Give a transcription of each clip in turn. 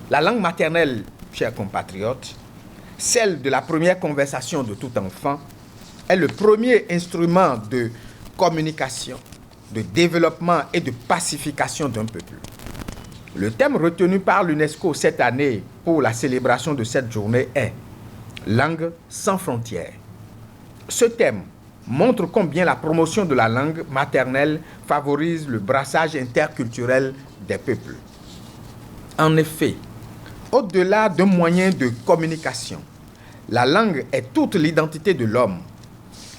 La langue maternelle, chers compatriotes, celle de la première conversation de tout enfant, est le premier instrument de communication, de développement et de pacification d'un peuple. Le thème retenu par l'UNESCO cette année pour la célébration de cette journée est « Langue sans frontières ». Ce thème montre combien la promotion de la langue maternelle favorise le brassage interculturel des peuples. En effet, au-delà d'un moyen de communication, la langue est toute l'identité de l'homme.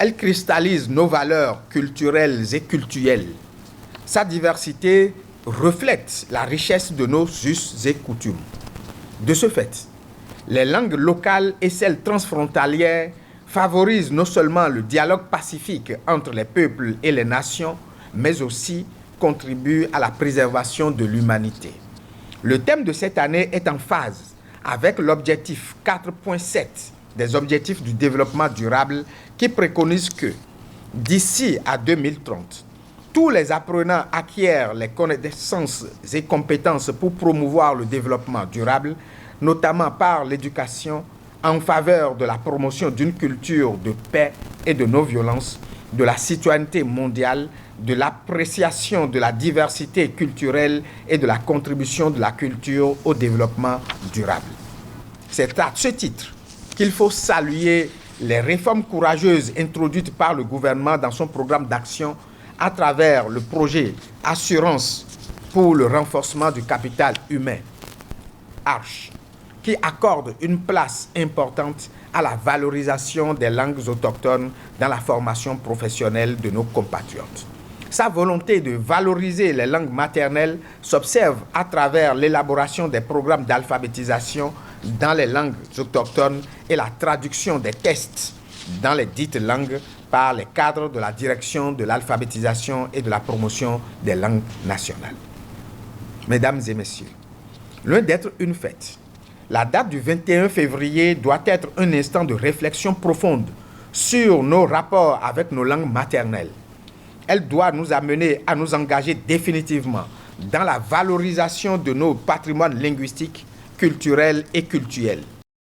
Elle cristallise nos valeurs culturelles et cultuelles. Sa diversité reflète la richesse de nos us et coutumes. De ce fait, les langues locales et celles transfrontalières favorisent non seulement le dialogue pacifique entre les peuples et les nations, mais aussi contribuent à la préservation de l'humanité. Le thème de cette année est en phase avec l'objectif 4.7 des objectifs du développement durable qui préconise que, d'ici à 2030, tous les apprenants acquièrent les connaissances et compétences pour promouvoir le développement durable, notamment par l'éducation en faveur de la promotion d'une culture de paix et de non-violence, de la citoyenneté mondiale, de l'appréciation de la diversité culturelle et de la contribution de la culture au développement durable. C'est à ce titre qu'il faut saluer les réformes courageuses introduites par le gouvernement dans son programme d'action à travers le projet Assurance pour le renforcement du capital humain, ARCH, qui accorde une place importante à la valorisation des langues autochtones dans la formation professionnelle de nos compatriotes. Sa volonté de valoriser les langues maternelles s'observe à travers l'élaboration des programmes d'alphabétisation dans les langues autochtones et la traduction des tests dans les dites langues par les cadres de la direction de l'alphabétisation et de la promotion des langues nationales. Mesdames et messieurs, loin d'être une fête, la date du 21 février doit être un instant de réflexion profonde sur nos rapports avec nos langues maternelles. Elle doit nous amener à nous engager définitivement dans la valorisation de nos patrimoines linguistiques, culturels et cultuels.